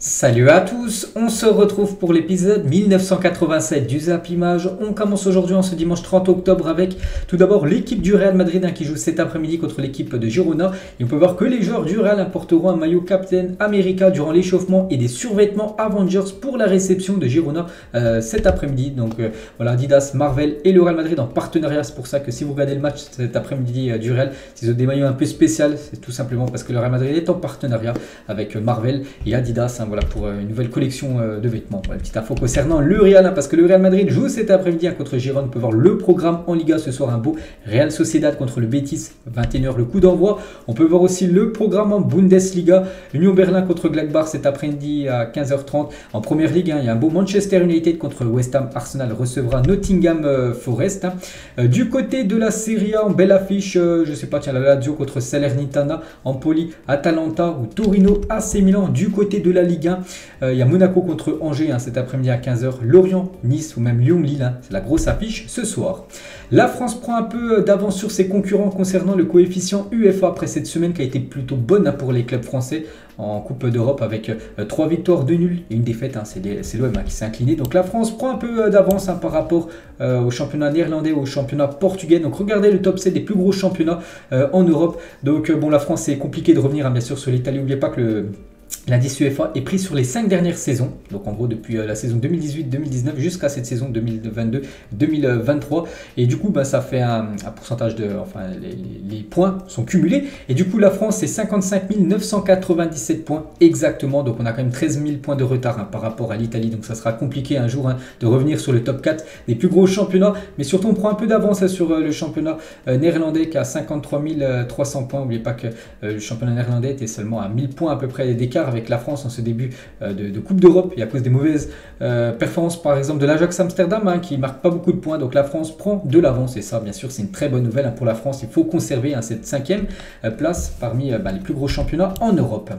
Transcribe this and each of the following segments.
Salut à tous, on se retrouve pour l'épisode 1987 du Zap Image. On commence aujourd'hui en ce dimanche 30 octobre avec tout d'abord l'équipe du Real Madrid qui joue cet après-midi contre l'équipe de Girona. Et on peut voir que les joueurs du Real porteront un maillot Captain America durant l'échauffement et des survêtements Avengers pour la réception de Girona cet après-midi. Donc voilà, Adidas, Marvel et le Real Madrid en partenariat. C'est pour ça que si vous regardez le match cet après-midi du Real, c'est des maillots un peu spéciaux. C'est tout simplement parce que le Real Madrid est en partenariat avec Marvel et Adidas. Voilà pour une nouvelle collection de vêtements. Voilà, petite info concernant le Real, parce que le Real Madrid joue cet après-midi contre Girona. On peut voir le programme en Liga ce soir, un beau Real Sociedad contre le Betis, 21h le coup d'envoi. On peut voir aussi le programme en Bundesliga, Union Berlin contre Gladbach cet après-midi à 15h30. En Première Ligue, il y a un beau Manchester United contre West Ham. Arsenal recevra Nottingham Forest. Du côté de la Serie A, en belle affiche, je sais pas, tiens, la Lazio contre Salernitana, Empoli, Atalanta ou Torino, AC Milan. Du côté de la Ligue 1, il y a Monaco contre Angers cet après-midi à 15h, Lorient, Nice ou même Lyon-Lille, c'est la grosse affiche ce soir. La France prend un peu d'avance sur ses concurrents concernant le coefficient UEFA après cette semaine qui a été plutôt bonne pour les clubs français en Coupe d'Europe avec 3 victoires, 2 nuls et une défaite. C'est l'OM qui s'est incliné. Donc la France prend un peu d'avance par rapport au championnat néerlandais, au championnat portugais. Donc regardez le top 7 des plus gros championnats en Europe. Donc bon, la France, c'est compliqué de revenir bien sûr sur l'Italie. N'oubliez pas que l'indice UEFA est pris sur les 5 dernières saisons, donc en gros depuis la saison 2018-2019 jusqu'à cette saison 2022-2023, et du coup ça fait un pourcentage de, les points sont cumulés, et du coup la France c'est 55 997 points exactement, donc on a quand même 13 000 points de retard par rapport à l'Italie, donc ça sera compliqué un jour de revenir sur le top 4 des plus gros championnats, mais surtout on prend un peu d'avance sur le championnat néerlandais qui a 53 300 points. N'oubliez pas que le championnat néerlandais était seulement à 1000 points à peu près d'écart avec la France en ce début de Coupe d'Europe, et à cause des mauvaises performances par exemple de l'Ajax Amsterdam qui ne marque pas beaucoup de points, donc la France prend de l'avance, et ça bien sûr c'est une très bonne nouvelle pour la France. Il faut conserver cette 5e place parmi les plus gros championnats en Europe.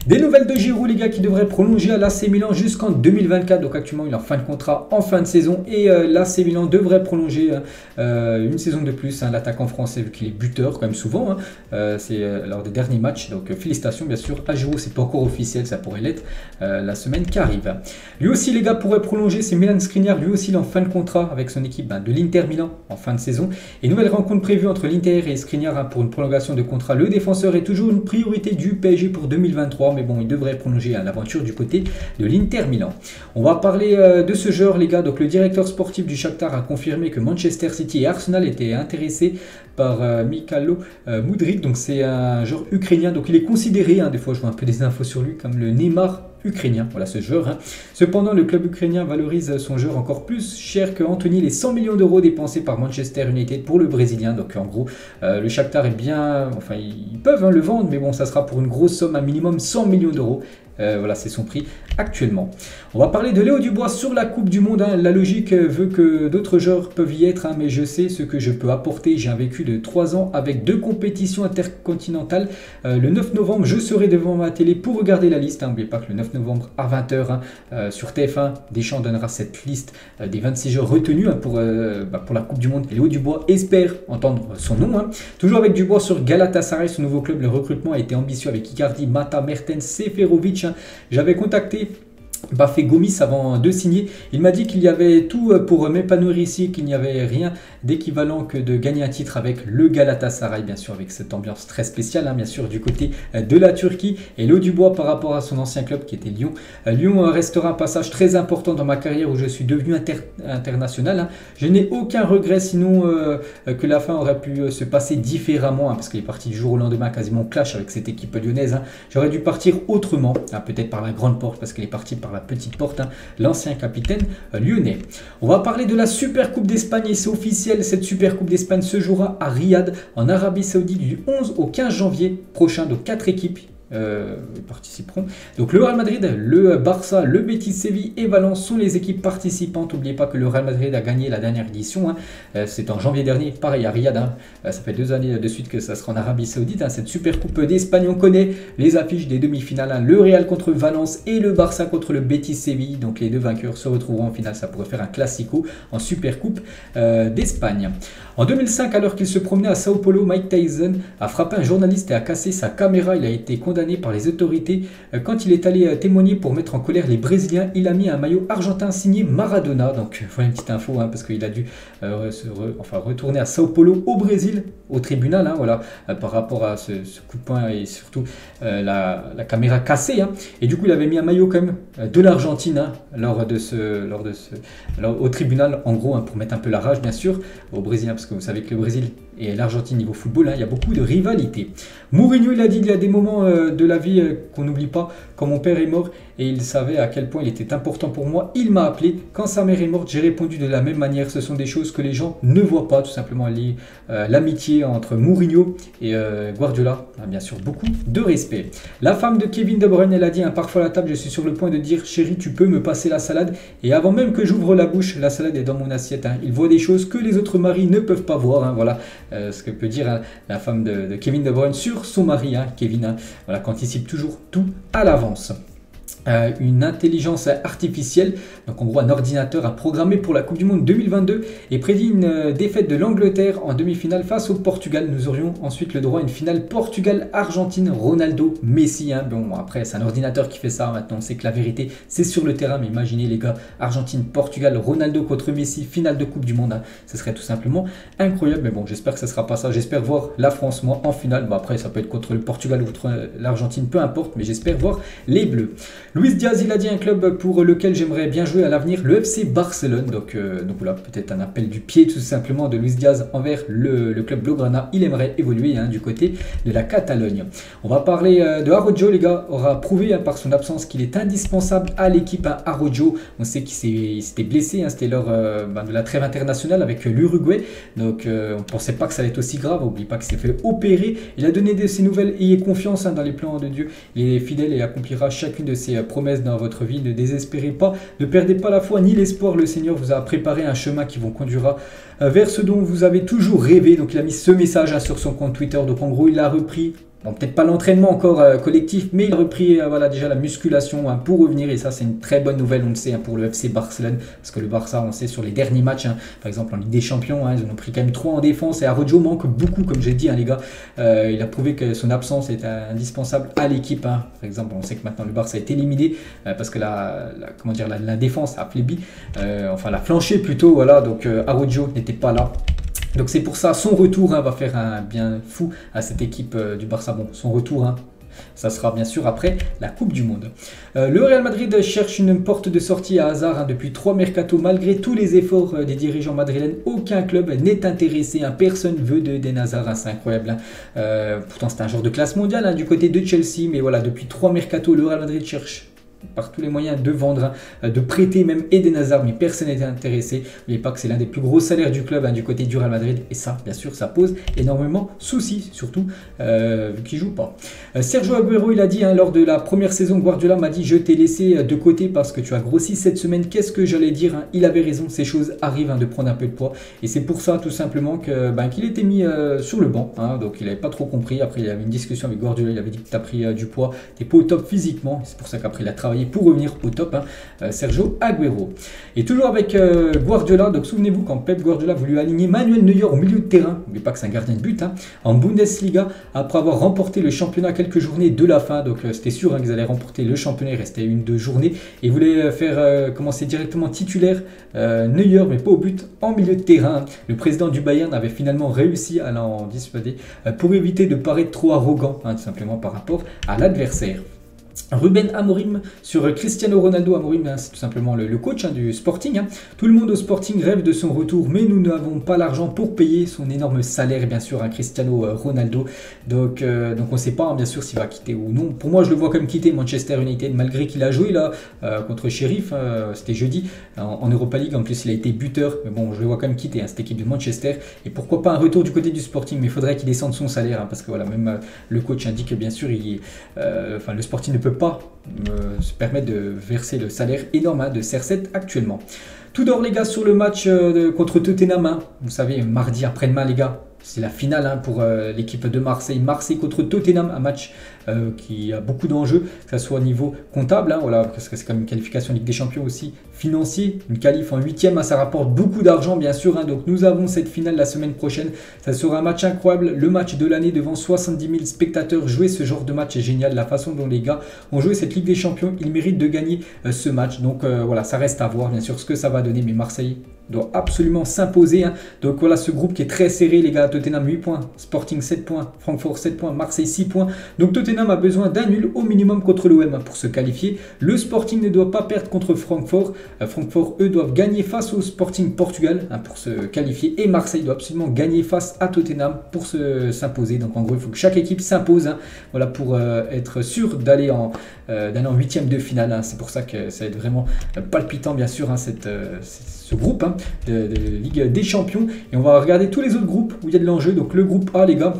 Des nouvelles de Giroud, les gars, qui devrait prolonger à l'AC Milan jusqu'en 2024, donc actuellement il est en fin de contrat, en fin de saison, et l'AC Milan devrait prolonger une saison de plus, l'attaquant français, vu qu'il est buteur quand même souvent, c'est lors des derniers matchs, donc félicitations bien sûr à Giroud. C'est pas encore officiel, ça pourrait l'être la semaine qui arrive. Lui aussi les gars pourrait prolonger, c'est Milan Skriniar, lui aussi il est en fin de contrat avec son équipe de l'Inter Milan en fin de saison, et nouvelle rencontre prévue entre l'Inter et Skriniar pour une prolongation de contrat. Le défenseur est toujours une priorité du PSG pour 2023, mais bon, il devrait prolonger l'aventure du côté de l'Inter Milan. On va parler de ce joueur les gars. Donc le directeur sportif du Shakhtar a confirmé que Manchester City et Arsenal étaient intéressés par Mykhailo Mudryk, donc c'est un joueur ukrainien, donc il est considéré, des fois je vois un peu des infos sur lui, comme le Neymar ukrainien, voilà ce joueur. Cependant, le club ukrainien valorise son joueur encore plus cher que Anthony, les 100 millions d'euros dépensés par Manchester United pour le Brésilien. Donc en gros, le Shakhtar est bien, ils peuvent le vendre, mais bon, ça sera pour une grosse somme, un minimum 100 millions d'euros. Voilà, c'est son prix actuellement. On va parler de Léo Dubois sur la Coupe du Monde. La logique veut que d'autres joueurs peuvent y être, mais je sais ce que je peux apporter. J'ai un vécu de 3 ans avec 2 compétitions intercontinentales. Le 9 novembre, je serai devant ma télé pour regarder la liste. N'oubliez pas que le 9 novembre à 20h sur TF1, Deschamps donnera cette liste des 26 joueurs retenus pour la Coupe du Monde. Léo Dubois espère entendre son nom. Toujours avec Dubois sur Galatasaray, son nouveau club. Le recrutement a été ambitieux avec Icardi, Mata, Mertens, Seferovic. J'avais contacté Bafé Gomis avant de signer. Il m'a dit qu'il y avait tout pour m'épanouir ici, qu'il n'y avait rien d'équivalent que de gagner un titre avec le Galatasaray, bien sûr avec cette ambiance très spéciale, bien sûr du côté de la Turquie. Et Léo Dubois par rapport à son ancien club qui était Lyon. Lyon restera un passage très important dans ma carrière où je suis devenu international. Je n'ai aucun regret, sinon que la fin aurait pu se passer différemment, parce qu'il est parti du jour au lendemain quasiment clash avec cette équipe lyonnaise. J'aurais dû partir autrement, peut-être par la grande porte, parce qu'il est parti par la petite porte, l'ancien capitaine lyonnais. On va parler de la Super Coupe d'Espagne, et c'est officiel, cette Super Coupe d'Espagne se jouera à Riyad en Arabie Saoudite du 11 au 15 janvier prochain, donc 4 équipes participeront. Donc le Real Madrid, le Barça, le Betis Séville et Valence sont les équipes participantes. N'oubliez pas que le Real Madrid a gagné la dernière édition, c'est en janvier dernier, pareil à Riyad, ça fait 2 années de suite que ça sera en Arabie Saoudite, cette Super Coupe d'Espagne. On connaît les affiches des demi-finales, le Real contre Valence et le Barça contre le Betis Séville, donc les deux vainqueurs se retrouveront en finale. Ça pourrait faire un classico en Super Coupe d'Espagne. En 2005, alors qu'il se promenait à Sao Paulo, Mike Tyson a frappé un journaliste et a cassé sa caméra. Il a été condamné condamné par les autorités. Quand il est allé témoigner pour mettre en colère les Brésiliens, il a mis un maillot argentin signé Maradona. Donc voilà une petite info, parce qu'il a dû retourner à Sao Paulo au Brésil, au tribunal, voilà, par rapport à ce coup de poing et surtout la caméra cassée. Et du coup, il avait mis un maillot quand même de l'Argentine au tribunal, en gros, pour mettre un peu la rage, bien sûr, aux Brésiliens, parce que vous savez que le Brésil et l'Argentine niveau football, il y a beaucoup de rivalité. Mourinho, il a dit il y a des moments de la vie qu'on n'oublie pas. Quand mon père est mort et il savait à quel point il était important pour moi, il m'a appelé. Quand sa mère est morte, j'ai répondu de la même manière. Ce sont des choses que les gens ne voient pas, tout simplement. L'amitié entre Mourinho et Guardiola a bien sûr beaucoup de respect. La femme de Kevin De Bruyne, elle a dit parfois à la table, je suis sur le point de dire chérie, tu peux me passer la salade. Et avant même que j'ouvre la bouche, la salade est dans mon assiette. Il voit des choses que les autres maris ne peuvent pas voir. Voilà ce que peut dire la femme de Kevin De Bruyne sur son mari, Kevin. Voilà, qu'anticipe toujours tout à l'avance. Une intelligence artificielle, donc en gros un ordinateur a programmé pour la Coupe du Monde 2022 et prédit une défaite de l'Angleterre en demi-finale face au Portugal. Nous aurions ensuite le droit à une finale Portugal-Argentine, Ronaldo, Messi. Bon, après c'est un ordinateur qui fait ça, maintenant on sait que la vérité c'est sur le terrain, mais imaginez les gars, Argentine, Portugal, Ronaldo contre Messi, finale de Coupe du Monde, ce serait tout simplement incroyable. Mais bon, j'espère que ce ne sera pas ça, j'espère voir la France moi en finale. Après ça peut être contre le Portugal ou contre l'Argentine, peu importe, mais j'espère voir les Bleus. Luis Diaz, il a dit un club pour lequel j'aimerais bien jouer à l'avenir, le FC Barcelone. Donc voilà, peut-être un appel du pied tout simplement de Luis Diaz envers le club Blaugrana. Il aimerait évoluer du côté de la Catalogne. On va parler de Araujo, les gars. Aura prouvé par son absence qu'il est indispensable à l'équipe. Araujo, on sait qu'il s'était blessé, c'était lors de la trêve internationale avec l'Uruguay. Donc on ne pensait pas que ça allait être aussi grave. N'oublie pas qu'il s'est fait opérer. Il a donné de ses nouvelles. Ayez confiance dans les plans de Dieu. Il est fidèle et accomplira chacune de ses promesses dans votre vie. Ne désespérez pas, ne perdez pas la foi ni l'espoir. Le Seigneur vous a préparé un chemin qui vous conduira vers ce dont vous avez toujours rêvé. Donc il a mis ce message sur son compte Twitter. Donc en gros il a repris, bon, peut-être pas l'entraînement encore collectif, mais il a repris déjà la musculation pour revenir, et ça c'est une très bonne nouvelle, on le sait, pour le FC Barcelone, parce que le Barça, on sait sur les derniers matchs, par exemple en Ligue des Champions, ils en ont pris quand même 3 en défense, et Araujo manque beaucoup, comme j'ai dit, les gars. Il a prouvé que son absence est indispensable à l'équipe. Par exemple, on sait que maintenant le Barça est éliminé parce que la défense a flébi, l'a flanché plutôt, voilà, donc Araujo n'était pas là. Donc c'est pour ça, son retour va faire un bien fou à cette équipe du Barça. Bon, son retour, ça sera bien sûr après la Coupe du Monde. Le Real Madrid cherche une porte de sortie à Hazard depuis 3 mercatos. Malgré tous les efforts des dirigeants madrilènes, aucun club n'est intéressé. Personne veut d'Eden Hazard, c'est incroyable. Pourtant c'est un joueur de classe mondiale du côté de Chelsea. Mais voilà, depuis 3 mercatos, le Real Madrid cherche par tous les moyens de vendre, de prêter même Eden Hazard, mais personne n'est intéressé. N'oubliez pas que c'est l'un des plus gros salaires du club du côté du Real Madrid, et ça bien sûr ça pose énormément soucis, surtout vu qu'il ne joue pas. Sergio Aguero, il a dit lors de la première saison, Guardiola m'a dit je t'ai laissé de côté parce que tu as grossi cette semaine. Qu'est-ce que j'allais dire, il avait raison, ces choses arrivent de prendre un peu de poids, et c'est pour ça tout simplement qu'il était mis sur le banc, donc il n'avait pas trop compris. Après il y avait une discussion avec Guardiola, il avait dit que tu as pris du poids, tu n'es pas au top physiquement, c'est pour ça qu'après il a travaillé pour revenir au top, Sergio Aguero. Et toujours avec Guardiola, donc souvenez-vous quand Pep Guardiola a voulu aligner Manuel Neuer au milieu de terrain, n'oubliez pas que c'est un gardien de but, en Bundesliga, après avoir remporté le championnat quelques journées de la fin. Donc c'était sûr qu'ils allaient remporter le championnat, il restait 1-2 journées, et voulait faire commencer directement titulaire Neuer, mais pas au but, en milieu de terrain. Le président du Bayern avait finalement réussi à l'en dissuader pour éviter de paraître trop arrogant, tout simplement par rapport à l'adversaire. Ruben Amorim sur Cristiano Ronaldo. Amorim, c'est tout simplement le coach du Sporting. Tout le monde au Sporting rêve de son retour, mais nous n'avons pas l'argent pour payer son énorme salaire, bien sûr, Cristiano Ronaldo. Donc on ne sait pas, bien sûr, s'il va quitter ou non. Pour moi, je le vois comme quitter Manchester United, malgré qu'il a joué là contre Sheriff, c'était jeudi, en Europa League. En plus, il a été buteur, mais bon, je le vois quand même quitter cette équipe de Manchester. Et pourquoi pas un retour du côté du Sporting, mais il faudrait qu'il descende son salaire, parce que voilà, même le coach indique que bien sûr, le Sporting ne peut pas se permettre de verser le salaire énorme de CR7 actuellement. Tout d'or les gars sur le match contre Tottenham, vous savez, mardi après-demain les gars, c'est la finale pour l'équipe de Marseille. Marseille contre Tottenham, un match qui a beaucoup d'enjeux, que ce soit au niveau comptable, voilà, parce que c'est comme une qualification Ligue des Champions aussi, financier, une qualif en 8e, ça rapporte beaucoup d'argent bien sûr, donc nous avons cette finale la semaine prochaine, ça sera un match incroyable, le match de l'année devant 70 000 spectateurs. Jouer ce genre de match est génial, la façon dont les gars ont joué cette Ligue des Champions, ils méritent de gagner ce match, donc voilà, ça reste à voir bien sûr ce que ça va donner, mais Marseille doit absolument s'imposer. Donc voilà ce groupe qui est très serré, les gars. Tottenham 8 points, Sporting 7 points, Francfort 7 points, Marseille 6 points. Donc Tottenham a besoin d'un nul au minimum contre l'OM pour se qualifier. Le Sporting ne doit pas perdre contre Francfort. Francfort, eux, doivent gagner face au Sporting Portugal pour se qualifier. Et Marseille doit absolument gagner face à Tottenham pour s'imposer. Donc en gros, il faut que chaque équipe s'impose voilà, pour être sûr d'aller en 8e de finale. C'est pour ça que ça va être vraiment palpitant, bien sûr, ce groupe de Ligue des Champions. Et on va regarder tous les autres groupes où il y a de l'enjeu. Donc le groupe A, les gars.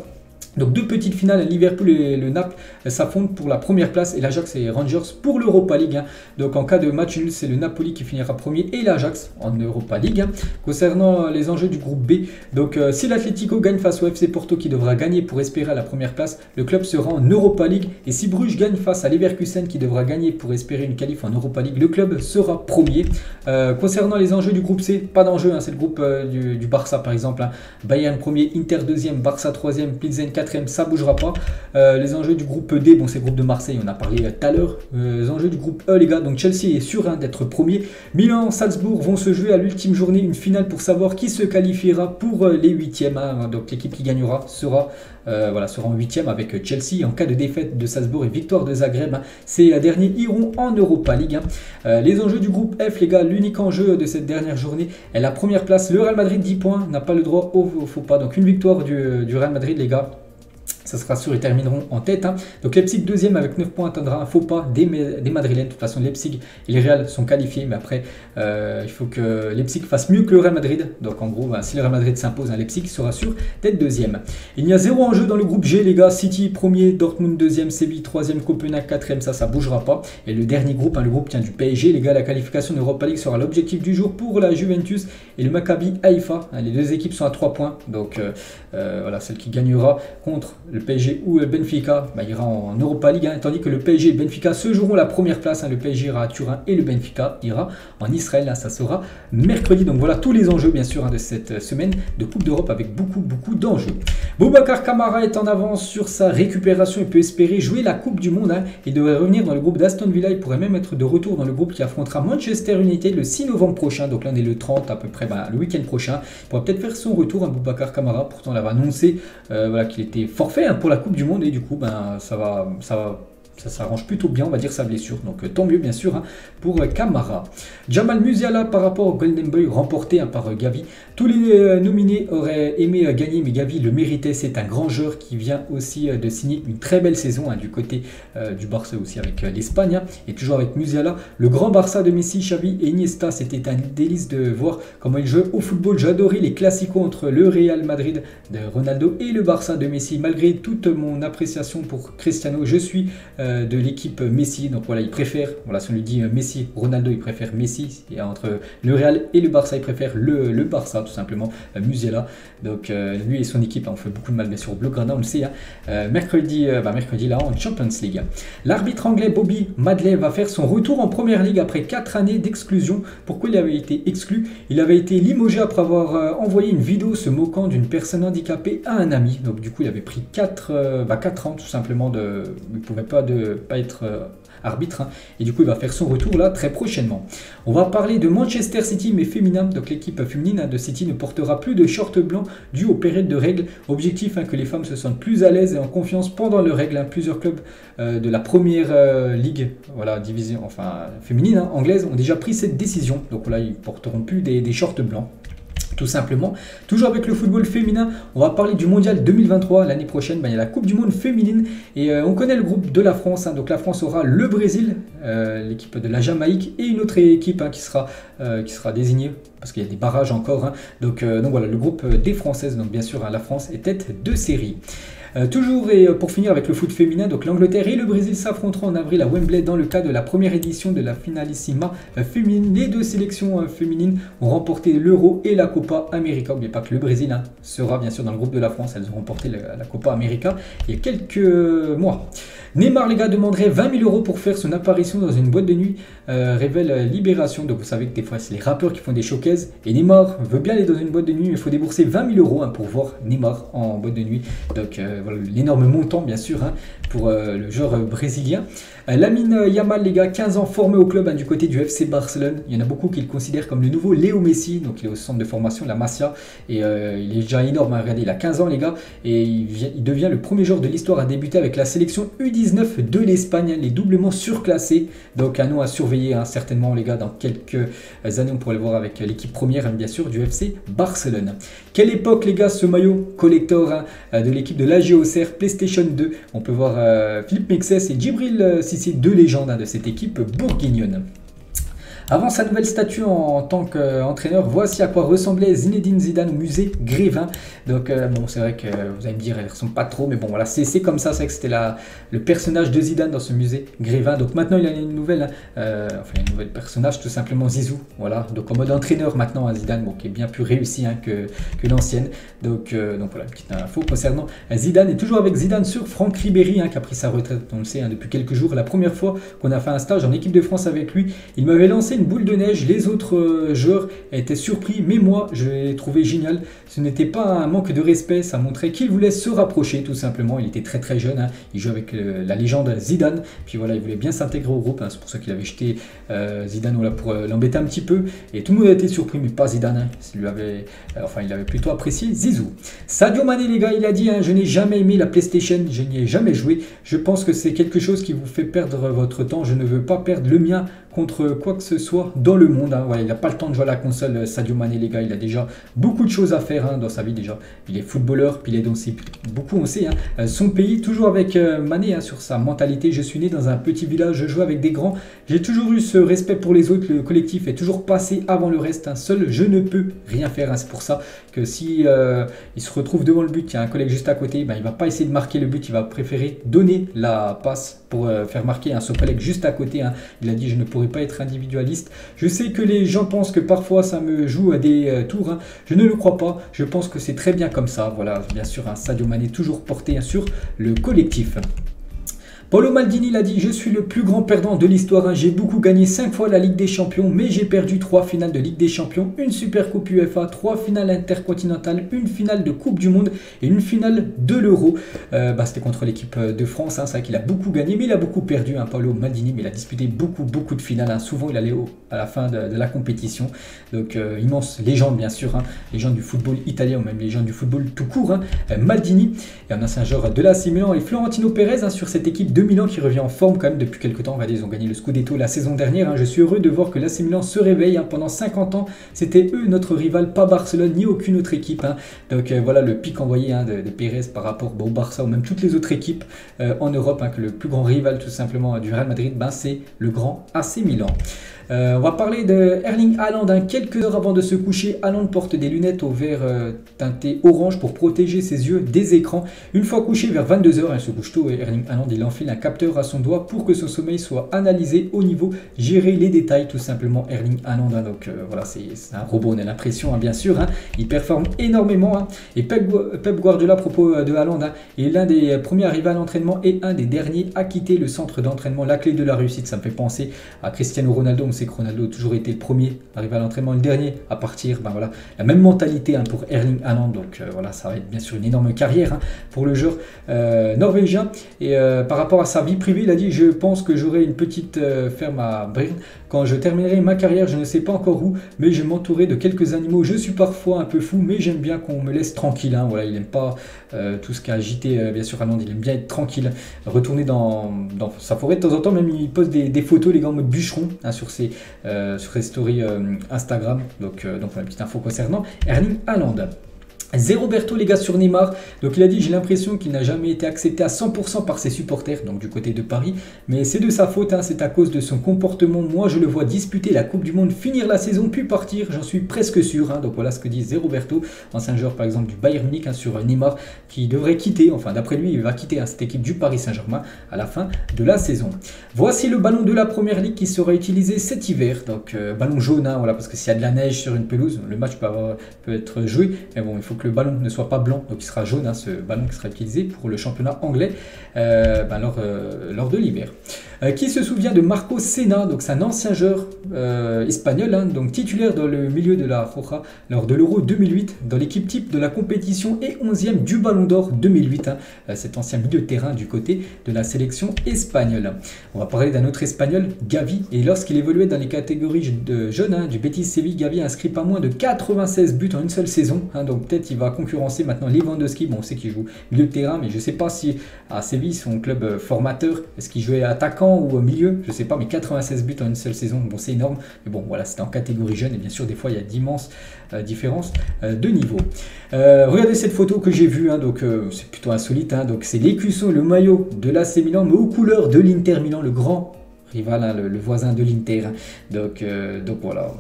Donc deux petites finales, Liverpool et le Naples s'affrontent pour la première place et l'Ajax et Rangers pour l'Europa League. Donc en cas de match nul, c'est le Napoli qui finira premier et l'Ajax en Europa League. Concernant les enjeux du groupe B, donc si l'Atlético gagne face au FC Porto qui devra gagner pour espérer la première place, le club sera en Europa League. Et si Bruges gagne face à Leverkusen qui devra gagner pour espérer une qualif en Europa League, le club sera premier. Concernant les enjeux du groupe C, pas d'enjeu, c'est le groupe du Barça par exemple. Bayern premier, Inter deuxième, Barça troisième, Pilsen 4e, ça bougera pas. Les enjeux du groupe D, bon c'est le groupe de Marseille, on a parlé tout à l'heure. Les enjeux du groupe E, les gars, donc Chelsea est sûr d'être premier. Milan, Salzbourg vont se jouer à l'ultime journée une finale pour savoir qui se qualifiera pour les 8e. Donc l'équipe qui gagnera sera en 8e avec Chelsea. En cas de défaite de Salzbourg et victoire de Zagreb, ces derniers iront en Europa League. Les enjeux du groupe F, les gars, l'unique enjeu de cette dernière journée est la première place. Le Real Madrid 10 points, n'a pas le droit au faux pas. Donc une victoire du Real Madrid, les gars. Ça sera sûr, ils termineront en tête. Donc Leipzig deuxième avec 9 points attendra un faux pas des Madrilènes. De toute façon, Leipzig et les Real sont qualifiés. Mais après, il faut que Leipzig fasse mieux que le Real Madrid. Donc en gros, si le Real Madrid s'impose, Leipzig sera sûr d'être deuxième. Il y a 0 enjeu dans le groupe G, les gars. City premier, Dortmund deuxième, Séville troisième, Copenhague quatrième. Ça bougera pas. Et le dernier groupe, le groupe du PSG, les gars, la qualification de l'Europa League sera l'objectif du jour pour la Juventus et le Maccabi Haïfa. Les deux équipes sont à 3 points. Donc voilà, celle qui gagnera contre le PSG ou le Benfica ira en Europa League, tandis que le PSG et le Benfica se joueront la première place. Le PSG ira à Turin et le Benfica ira en Israël. Ça sera mercredi. Donc voilà tous les enjeux bien sûr de cette semaine de Coupe d'Europe avec beaucoup d'enjeux. Boubacar Kamara est en avance sur sa récupération et peut espérer jouer la Coupe du Monde. Il devrait revenir dans le groupe d'Aston Villa. Il pourrait même être de retour dans le groupe qui affrontera Manchester United le 6 novembre prochain. Donc là on est le 30 à peu près, le week-end prochain. Il pourra peut-être faire son retour Boubacar Kamara. Pourtant on avait annoncé qu'il était forfait pour la Coupe du Monde et du coup ça s'arrange plutôt bien, on va dire, sa blessure. Donc tant mieux bien sûr pour Kamara. Jamal Musiala par rapport au Golden Boy remporté par Gavi. Tous les nominés auraient aimé gagner, mais Gavi le méritait. C'est un grand joueur qui vient aussi de signer une très belle saison du côté du Barça aussi avec l'Espagne. Et toujours avec Musiala, le grand Barça de Messi, Xavi et Iniesta. C'était un délice de voir comment il jouait au football. J'adorais les classicos entre le Real Madrid de Ronaldo et le Barça de Messi. Malgré toute mon appréciation pour Cristiano, je suis de l'équipe Messi. Donc voilà, il préfère, si on lui dit Messi, Ronaldo, il préfère Messi. Et entre le Real et le Barça, il préfère le Barça, tout simplement. Musiala. Donc lui et son équipe ont fait beaucoup de mal, bien sûr, au Blaugrana, on le sait. Mercredi là, en Champions League. L'arbitre anglais Bobby Madley va faire son retour en Première Ligue après 4 années d'exclusion. Pourquoi il avait été exclu? Il avait été limogé après avoir envoyé une vidéo se moquant d'une personne handicapée à un ami. Donc du coup, il avait pris 4 ans tout simplement il ne pouvait pas être arbitre et du coup il va faire son retour là très prochainement. On va parler de Manchester City mais féminin. Donc l'équipe féminine de City ne portera plus de shorts blancs dû aux périodes de règles. Objectif que les femmes se sentent plus à l'aise et en confiance pendant leurs règles. Plusieurs clubs de la première ligue, division féminine anglaise ont déjà pris cette décision. Donc là ils porteront plus des shorts blancs. Tout simplement. Toujours avec le football féminin, on va parler du mondial 2023. L'année prochaine, il y a la Coupe du Monde féminine et on connaît le groupe de la France. Donc la France aura le Brésil, l'équipe de la Jamaïque et une autre équipe qui sera désignée parce qu'il y a des barrages encore. Donc voilà, le groupe des Françaises. Donc bien sûr, la France est tête de série. Toujours et pour finir avec le foot féminin, donc l'Angleterre et le Brésil s'affronteront en avril à Wembley dans le cadre de la première édition de la Finalissima féminine. Les deux sélections féminines ont remporté l'Euro et la Copa América. N'oubliez pas que le Brésil sera bien sûr dans le groupe de la France. Elles ont remporté la Copa América il y a quelques mois. Neymar, les gars, demanderait 20 000 € pour faire son apparition dans une boîte de nuit, révèle Libération. Donc vous savez que des fois c'est les rappeurs qui font des showcases et Neymar veut bien aller dans une boîte de nuit, mais il faut débourser 20 000 € pour voir Neymar en boîte de nuit. Donc voilà l'énorme montant bien sûr pour le joueur brésilien. Lamine Yamal, les gars, 15 ans, formé au club du côté du FC Barcelone. Il y en a beaucoup qui le considèrent comme le nouveau Léo Messi. Donc il est au centre de formation, la Masia, et il est déjà énorme. Regardez, il a 15 ans, les gars, et il devient le premier joueur de l'histoire à débuter avec la sélection U19 de l'Espagne, les doublement surclassés. Donc un nom à surveiller certainement, les gars. Dans quelques années, on pourrait le voir avec l'équipe première, bien sûr, du FC Barcelone. Quelle époque, les gars, ce maillot collector de l'équipe de l'AG Auxerre PlayStation 2. On peut voir Philippe Mexès et Djibril Cissé, deux légendes de cette équipe bourguignonne. Avant sa nouvelle statue en tant qu'entraîneur, voici à quoi ressemblait Zinedine Zidane au musée Grévin. Donc bon, c'est vrai que vous allez me dire, elle ne ressemble pas trop, mais bon voilà, c'est comme ça, c'est vrai que c'était le personnage de Zidane dans ce musée Grévin. Donc maintenant il a une nouvelle, une nouvelle personnage, tout simplement Zizou. Voilà, donc en mode entraîneur maintenant Zidane, bon, qui est bien plus réussi que l'ancienne. Donc voilà, une petite info concernant Zidane. Et toujours avec Zidane sur Franck Ribéry, qui a pris sa retraite, on le sait, depuis quelques jours. La première fois qu'on a fait un stage en équipe de France avec lui, il m'avait lancé une boule de neige. Les autres joueurs étaient surpris, mais moi je l'ai trouvé génial. Ce n'était pas un manque de respect, ça montrait qu'il voulait se rapprocher tout simplement. Il était très très jeune, il jouait avec la légende Zidane, puis voilà, il voulait bien s'intégrer au groupe, c'est pour ça qu'il avait jeté Zidane pour l'embêter un petit peu, et tout le monde a été surpris, mais pas Zidane, il avait plutôt apprécié Zizou. Sadio Mané, les gars, il a dit, je n'ai jamais aimé la PlayStation, je n'y ai jamais joué, je pense que c'est quelque chose qui vous fait perdre votre temps, je ne veux pas perdre le mien contre quoi que ce soit dans le monde. Voilà, il n'a pas le temps de jouer à la console, Sadio Mané, les gars. Il a déjà beaucoup de choses à faire dans sa vie déjà. Il est footballeur, puis il est aussi beaucoup, on sait, son pays. Toujours avec Mané sur sa mentalité. Je suis né dans un petit village, je joue avec des grands. J'ai toujours eu ce respect pour les autres. Le collectif est toujours passé avant le reste. Seul, je ne peux rien faire. C'est pour ça que si il se retrouve devant le but, il y a un collègue juste à côté, il ne va pas essayer de marquer le but. Il va préférer donner la passe pour faire marquer son collègue juste à côté. Il a dit, je ne pourrais pas être individualiste. Je sais que les gens pensent que parfois ça me joue à des tours. Je ne le crois pas. Je pense que c'est très bien comme ça. Voilà, bien sûr, Sadio Mané toujours porté sur le collectif. Paolo Maldini l'a dit, je suis le plus grand perdant de l'histoire. J'ai beaucoup gagné 5 fois la Ligue des Champions, mais j'ai perdu 3 finales de Ligue des Champions, une Super Coupe UEFA, 3 finales intercontinentales, une finale de Coupe du Monde et une finale de l'Euro. C'était contre l'équipe de France. C'est vrai qu'il a beaucoup gagné, mais il a beaucoup perdu, Paolo Maldini, mais il a disputé beaucoup de finales. Souvent, il allait à la fin de la compétition. Donc, immense légende, bien sûr, légende du football italien ou même légende du football tout court. Maldini, et un ancien joueur de l'AC Milan, et Florentino Pérez sur cette équipe de Milan qui revient en forme quand même depuis quelques temps. Regardez, ils ont gagné le Scudetto la saison dernière. Je suis heureux de voir que l'AC Milan se réveille. Pendant 50 ans, c'était eux notre rival, pas Barcelone ni aucune autre équipe. Donc voilà le pic envoyé de Pérez par rapport au Barça ou même toutes les autres équipes en Europe. Que le plus grand rival tout simplement du Real Madrid, c'est le grand AC Milan. On va parler de Erling Haaland. Quelques heures avant de se coucher, Haaland porte des lunettes au vert teinté orange pour protéger ses yeux des écrans. Une fois couché vers 22 h, il se couche tôt, Erling Haaland, il enfile un capteur à son doigt pour que son sommeil soit analysé au niveau, gérer les détails tout simplement. Erling Haaland, donc voilà, c'est un robot, on a l'impression, bien sûr, il performe énormément. Et Pep Guardiola, à propos de Haaland, est l'un des premiers arrivés à l'entraînement et un des derniers à quitter le centre d'entraînement. La clé de la réussite, ça me fait penser à Cristiano Ronaldo. On sait que Ronaldo a toujours été le premier arrivé à l'entraînement, le dernier à partir. Voilà, la même mentalité pour Erling Haaland. Donc voilà, ça va être bien sûr une énorme carrière pour le joueur norvégien. Et par rapport à sa vie privée, il a dit, je pense que j'aurai une petite ferme à Brne quand je terminerai ma carrière. Je ne sais pas encore où, mais je m'entourerai de quelques animaux. Je suis parfois un peu fou, mais j'aime bien qu'on me laisse tranquille. Voilà, il n'aime pas tout ce qui a agité, bien sûr, Haaland. Il aime bien être tranquille, retourner dans sa forêt de temps en temps. Même il poste des photos, les gars, en mode bûcheron sur ses stories Instagram. Donc voilà, une petite info concernant Erling Haaland. Roberto les gars sur Neymar, donc il a dit j'ai l'impression qu'il n'a jamais été accepté à 100% par ses supporters, donc du côté de Paris, mais c'est de sa faute, hein, c'est à cause de son comportement, moi je le vois disputer la Coupe du Monde, finir la saison, puis partir, j'en suis presque sûr, hein. Donc voilà ce que dit Roberto, ancien joueur par exemple du Bayern Munich, hein, sur Neymar, qui devrait quitter, enfin d'après lui il va quitter, hein, cette équipe du Paris Saint-Germain à la fin de la saison. Voici le ballon de la Première Ligue qui sera utilisé cet hiver, donc ballon jaune, hein, voilà, parce que s'il y a de la neige sur une pelouse, le match peut être joué, mais bon il faut que le ballon ne soit pas blanc, donc il sera jaune, hein, ce ballon qui sera utilisé pour le championnat anglais lors de l'hiver. Qui se souvient de Marco Senna, donc c'est un ancien joueur espagnol, hein, donc titulaire dans le milieu de la Roja lors de l'Euro 2008, dans l'équipe type de la compétition et 11e du Ballon d'Or 2008, hein, cet ancien milieu de terrain du côté de la sélection espagnole. On va parler d'un autre espagnol, Gavi, et lorsqu'il évoluait dans les catégories de jeunes, hein, du Betis Séville, Gavi a inscrit pas moins de 96 buts en une seule saison, hein, donc peut-être il va concurrencer maintenant Lewandowski. Bon, on sait qu'il joue milieu de terrain, mais je ne sais pas si à Séville, son club formateur, est-ce qu'il jouait attaquant ou au milieu, je ne sais pas, mais 96 buts en une seule saison, bon c'est énorme, mais bon voilà, c'était en catégorie jeune, et bien sûr des fois il y a d'immenses différences de niveau. Regardez cette photo que j'ai vue, hein, donc c'est plutôt insolite, hein, donc c'est l'écusson, le maillot de l'AC Milan, mais aux couleurs de l'Inter Milan, le grand rival, hein, le voisin de l'Inter, hein. Donc voilà,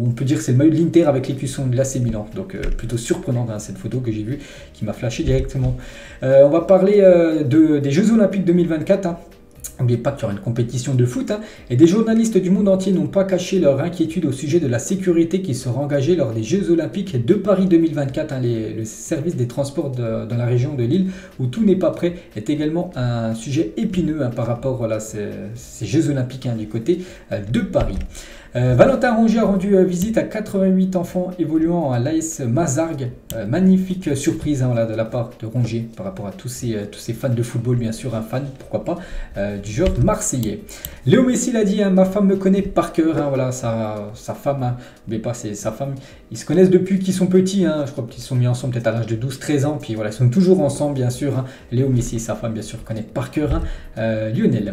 on peut dire que c'est le maillot de l'Inter avec l'écusson de l'AC Milan, donc plutôt surprenante, hein, cette photo que j'ai vue qui m'a flashé directement. On va parler des Jeux Olympiques 2024, hein. N'oubliez pas qu'il y aura une compétition de foot, hein, et des journalistes du monde entier n'ont pas caché leur inquiétude au sujet de la sécurité qui sera engagée lors des Jeux Olympiques de Paris 2024. Hein, le service des transports dans la région de Lille, où tout n'est pas prêt, est également un sujet épineux, hein, par rapport à ces Jeux Olympiques, hein, du côté de Paris. Valentin Rongier a rendu visite à 88 enfants évoluant à l'AS Mazargues. Magnifique surprise, hein, voilà, de la part de Rongier par rapport à tous ces fans de football, bien sûr, un fan, pourquoi pas, du joueur marseillais. Léo Messi l'a dit, hein, ma femme me connaît par cœur, hein, voilà, sa femme, hein, mais pas c'est sa femme, ils se connaissent depuis qu'ils sont petits, hein, je crois qu'ils sont mis ensemble peut-être à l'âge de 12-13 ans, puis voilà, ils sont toujours ensemble, bien sûr, hein. Léo Messi et sa femme, bien sûr, connaissent par cœur, hein, Lionel.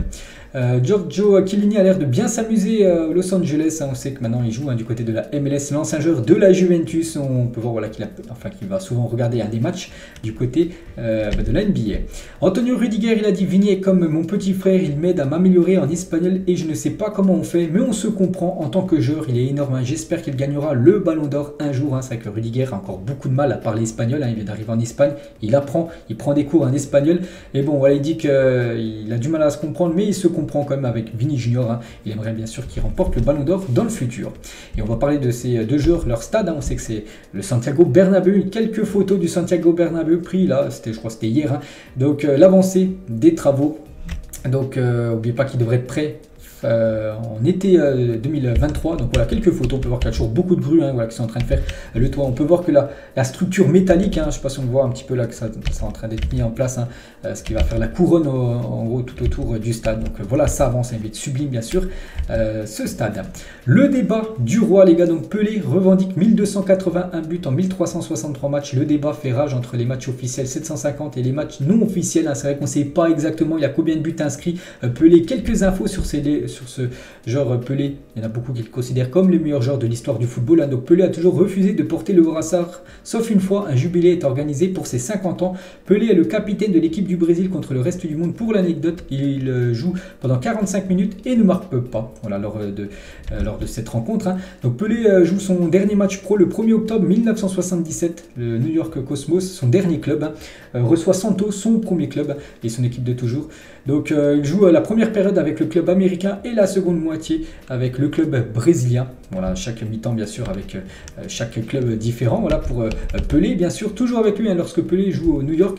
Giorgio Chiellini a l'air de bien s'amuser à Los Angeles, hein. On sait que maintenant il joue, hein, du côté de la MLS, l'ancien joueur de la Juventus. On peut voir, voilà, qu'il va souvent regarder, hein, des matchs du côté de la NBA. Antonio Rudiger, il a dit, Vini est comme mon petit frère, il m'aide à m'améliorer en espagnol et je ne sais pas comment on fait, mais on se comprend en tant que joueur, il est énorme, hein. J'espère qu'il gagnera le Ballon d'Or un jour, hein. C'est vrai que Rudiger a encore beaucoup de mal à parler espagnol, hein. Il vient d'arriver en Espagne, il prend des cours en espagnol, et bon voilà, il dit qu'il a du mal à se comprendre, mais il se comprend quand même avec Vini Junior, hein. Il aimerait bien sûr qu'il remporte le Ballon d'Or dans le futur. Et on va parler de ces deux joueurs, leur stade, hein. On sait que c'est le Santiago Bernabéu, quelques photos du Santiago Bernabéu pris là, je crois que c'était hier, hein. Donc l'avancée des travaux, donc n'oubliez pas qu'il devrait être prêt en été 2023. Donc voilà, quelques photos. On peut voir qu'il y a toujours beaucoup de grues, hein, voilà, qui sont en train de faire le toit. On peut voir que la structure métallique, hein, je ne sais pas si on voit un petit peu là que ça est en train d'être mis en place, hein, ce qui va faire la couronne en gros tout autour du stade. Donc voilà, ça avance, ça va être sublime bien sûr, ce stade. Le débat du roi, les gars. Donc Pelé revendique 1281 buts en 1363 matchs. Le débat fait rage entre les matchs officiels 750 et les matchs non officiels, hein. C'est vrai qu'on ne sait pas exactement il y a combien de buts inscrits. Pelé, quelques infos sur ce joueur Pelé. Il y en a beaucoup qui le considèrent comme le meilleur joueur de l'histoire du football, hein. Donc Pelé a toujours refusé de porter le brassard, sauf une fois, un jubilé est organisé pour ses 50 ans. Pelé est le capitaine de l'équipe du Brésil contre le reste du monde. Pour l'anecdote, il joue pendant 45 minutes et ne marque pas, voilà, lors de cette rencontre, hein. Donc Pelé joue son dernier match pro le 1er octobre 1977, le New York Cosmos, son dernier club, hein, reçoit Santos, son premier club, et son équipe de toujours. Donc il joue la première période avec le club américain et la seconde moitié avec le club brésilien. Voilà, chaque mi-temps bien sûr avec chaque club différent. Voilà pour Pelé, bien sûr, toujours avec lui, hein, lorsque Pelé joue au New York,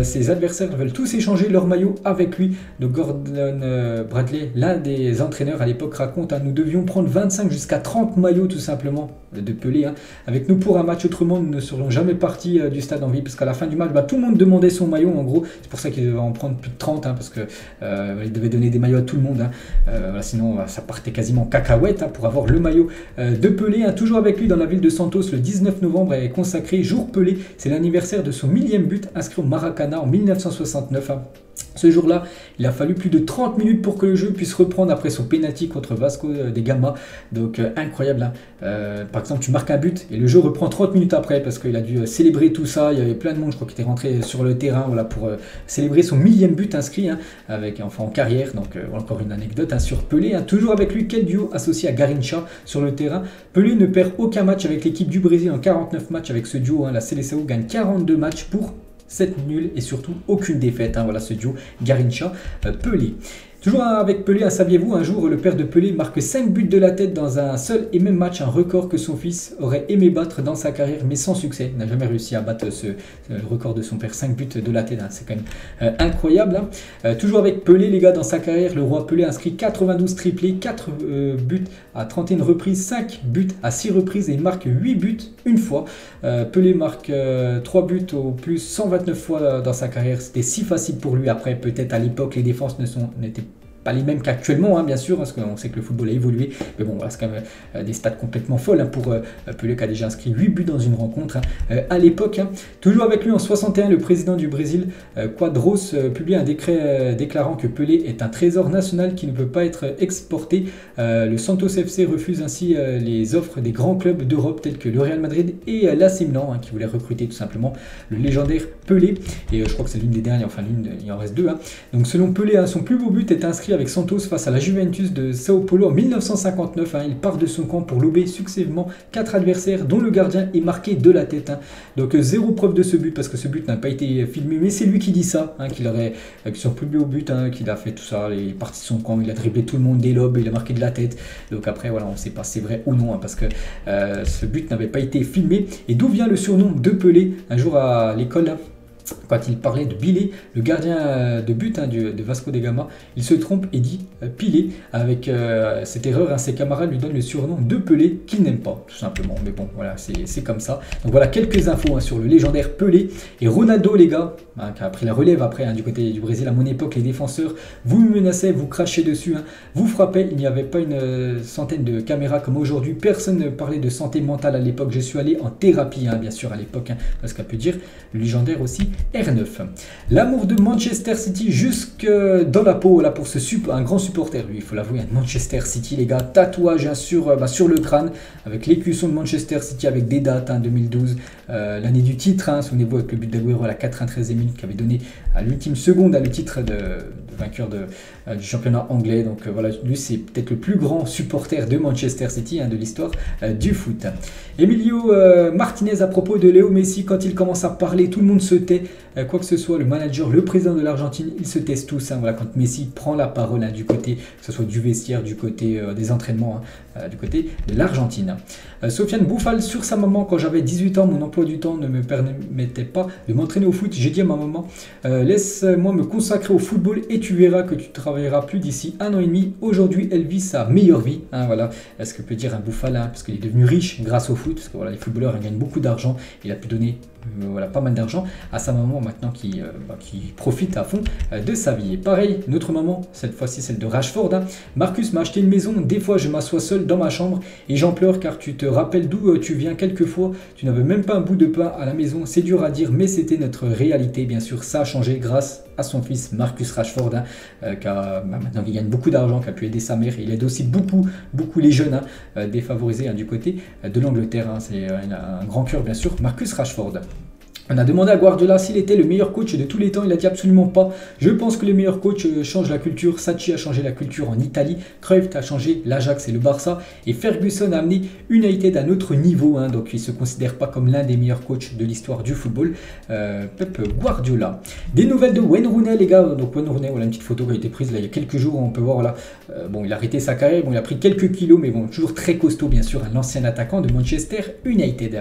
ses adversaires veulent tous échanger leur maillot avec lui. Donc Gordon Bradley, l'un des entraîneurs à l'époque, raconte, hein, nous devions prendre 25 jusqu'à 30 maillots tout simplement de Pelé, hein, avec nous pour un match, autrement nous ne serions jamais partis du stade en vie, parce qu'à la fin du match, tout le monde demandait son maillot en gros. C'est pour ça qu'il devait en prendre plus de 30, hein, parce que il devait donner des maillots à tout le monde, hein. Voilà, sinon ça partait quasiment cacahuète, hein, pour avoir le maillot de Pelé, hein. Toujours avec lui dans la ville de Santos, le 19 novembre est consacré jour Pelé. C'est l'anniversaire de son 1000e but inscrit au Maracana en 1969, hein. Ce jour-là, il a fallu plus de 30 minutes pour que le jeu puisse reprendre après son penalty contre Vasco da Gama. Donc incroyable. Hein. Par exemple, tu marques un but et le jeu reprend 30 minutes après parce qu'il a dû célébrer tout ça. Il y avait plein de monde, je crois, qui était rentré sur le terrain voilà, pour célébrer son 1000e but inscrit hein, avec, enfin, en carrière. Donc encore une anecdote hein, sur Pelé. Hein. Toujours avec lui, quel duo associé à Garrincha sur le terrain. Pelé ne perd aucun match avec l'équipe du Brésil en 49 matchs avec ce duo. Hein. La Seleção gagne 42 matchs pour 7 nuls et surtout aucune défaite. Hein, voilà ce duo Garrincha-Pelé. Toujours avec Pelé, saviez-vous, un jour le père de Pelé marque 5 buts de la tête dans un seul et même match, un record que son fils aurait aimé battre dans sa carrière mais sans succès. Il n'a jamais réussi à battre ce record de son père, 5 buts de la tête, hein. C'est quand même incroyable. Hein. Toujours avec Pelé les gars, dans sa carrière, le roi Pelé inscrit 92 triplés, 4 buts à 31 reprises, 5 buts à 6 reprises et il marque 8 buts une fois. Pelé marque 3 buts au plus 129 fois dans sa carrière, c'était si facile pour lui. Après peut-être à l'époque les défenses n'étaient pas les mêmes qu'actuellement, hein, bien sûr, parce qu'on sait que le football a évolué. Mais bon, voilà, c'est quand même des stats complètement folles hein, pour Pelé qui a déjà inscrit 8 buts dans une rencontre hein, à l'époque. Hein. Toujours avec lui en 61, le président du Brésil, Quadros, publie un décret déclarant que Pelé est un trésor national qui ne peut pas être exporté. Le Santos FC refuse ainsi les offres des grands clubs d'Europe tels que le Real Madrid et l'AC Milan, hein, qui voulaient recruter tout simplement le légendaire Pelé. Et je crois que c'est l'une des dernières, enfin il en reste 2. Hein. Donc selon Pelé, hein, son plus beau but est inscrit avec Santos face à la Juventus de Sao Paulo en 1959. Hein. Il part de son camp pour lober successivement 4 adversaires dont le gardien est marqué de la tête. Hein. Donc zéro preuve de ce but parce que ce but n'a pas été filmé, mais c'est lui qui dit ça, hein, qu'il aurait son plus beau but, hein, qu'il a fait tout ça, il est parti de son camp, il a dribblé tout le monde des lobes, il a marqué de la tête. Donc après voilà, on ne sait pas si c'est vrai ou non, hein, parce que ce but n'avait pas été filmé. Et d'où vient le surnom de Pelé? Un jour à l'école, quand il parlait de Bilé, le gardien de but hein, de Vasco da Gama, il se trompe et dit Pilé. Avec cette erreur, hein, ses camarades lui donnent le surnom de Pelé qu'il n'aime pas, tout simplement. Mais bon, voilà, c'est comme ça. Donc voilà quelques infos hein, sur le légendaire Pelé. Et Ronaldo, les gars, hein, qui a pris la relève après hein, du côté du Brésil. À mon époque, les défenseurs, vous me menacez, vous crachez dessus, hein, vous frappez. Il n'y avait pas une centaine de caméras comme aujourd'hui. Personne ne parlait de santé mentale à l'époque. Je suis allé en thérapie, hein, bien sûr, à l'époque, hein, parce qu'à peut dire le légendaire aussi R9. L'amour de Manchester City jusque dans la peau, là pour un grand supporter, lui, il faut l'avouer, Manchester City, les gars, tatouage hein, sur le crâne, avec l'écusson de Manchester City, avec des dates, hein, 2012, l'année du titre, hein, souvenez-vous, avec le but d'Aguero à la 93e minute, qui avait donné à l'ultime seconde le titre de vainqueur du championnat anglais. Donc voilà, lui c'est peut-être le plus grand supporter de Manchester City hein, de l'histoire du foot. Emilio Martinez à propos de Léo Messi, quand il commence à parler, tout le monde se tait, quoi que ce soit, le manager, le président de l'Argentine, ils se taisent tous. Hein, voilà, quand Messi prend la parole hein, du côté, que ce soit du vestiaire, du côté des entraînements, hein, du côté de l'Argentine. Sofiane Bouffal sur sa maman, quand j'avais 18 ans, mon emploi du temps ne me permettait pas de m'entraîner au foot. J'ai dit à ma maman, laisse-moi me consacrer au football et tu verras que tu travailleras plus d'ici 1 an et demi. Aujourd'hui, elle vit sa meilleure vie. Hein, voilà, ce que peut dire un Bouffal, hein, parce qu'il est devenu riche grâce au foot, parce que voilà, les footballeurs ils gagnent beaucoup d'argent. Il a pu donner voilà, pas mal d'argent à sa maman maintenant qui profite à fond de sa vie. Et pareil, notre maman, cette fois-ci celle de Rashford, hein. Marcus m'a acheté une maison, des fois je m'assois seul dans ma chambre et j'en pleure car tu te rappelles d'où tu viens quelquefois, tu n'avais même pas un bout de pain à la maison, c'est dur à dire mais c'était notre réalité. Bien sûr ça a changé grâce à son fils Marcus Rashford, hein, maintenant il gagne beaucoup d'argent, qui a pu aider sa mère, il aide aussi beaucoup les jeunes hein, défavorisés hein, du côté de l'Angleterre, hein. C'est un grand cœur bien sûr, Marcus Rashford. On a demandé à Guardiola s'il était le meilleur coach de tous les temps. Il a dit absolument pas. Je pense que les meilleurs coachs changent la culture. Sacchi a changé la culture en Italie. Cruyff a changé l'Ajax et le Barça. Et Ferguson a amené United à un autre niveau. Hein, donc il ne se considère pas comme l'un des meilleurs coachs de l'histoire du football. Pep Guardiola. Des nouvelles de Wayne Rooney, les gars. Donc Wayne Rooney, voilà une petite photo qui a été prise là, il y a quelques jours. On peut voir là. Bon, il a arrêté sa carrière. Bon, il a pris quelques kilos, mais bon, toujours très costaud, bien sûr. L'ancien attaquant de Manchester United.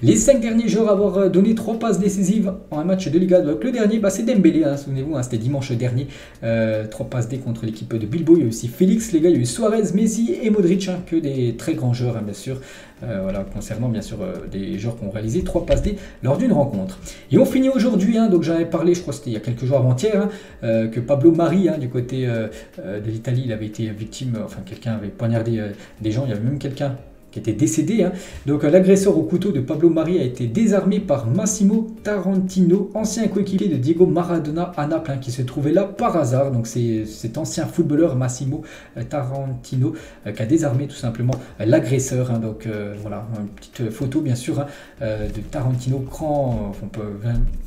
Les 5 derniers joueurs à avoir donné 3 passes décisive en un match de Liga. Donc le dernier, c'est Dembélé, hein, souvenez-vous, hein, c'était dimanche dernier, 3 passes D contre l'équipe de Bilbao. Il y a eu aussi Félix, les gars, il y a eu Suarez, Messi et Modric, hein, que des très grands joueurs, hein, bien sûr. Voilà, concernant bien sûr des joueurs qui ont réalisé 3 passes D lors d'une rencontre. Et on finit aujourd'hui, hein, donc j'en avais parlé, je crois que c'était il y a quelques jours avant-hier, hein, que Pablo Mari, hein, du côté de l'Italie, il avait été victime, enfin quelqu'un avait poignardé des gens, il y avait même quelqu'un qui était décédé. Hein. Donc l'agresseur au couteau de Pablo Mari a été désarmé par Massimo Tarantino, ancien coéquipier de Diego Maradona à Naples, hein, qui se trouvait là par hasard. Donc c'est cet ancien footballeur Massimo Tarantino qui a désarmé tout simplement l'agresseur. Hein. Donc voilà, une petite photo bien sûr, hein, de Tarantino, grand, on peut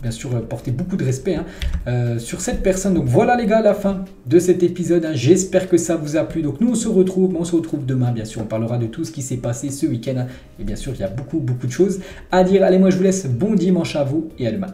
bien sûr porter beaucoup de respect, hein, sur cette personne. Donc voilà les gars, la fin de cet épisode. Hein. J'espère que ça vous a plu. Donc nous on se retrouve demain, bien sûr. On parlera de tout ce qui s'est passé ce week-end. Et bien sûr, il y a beaucoup de choses à dire. Allez, moi je vous laisse. Bon dimanche à vous et à demain.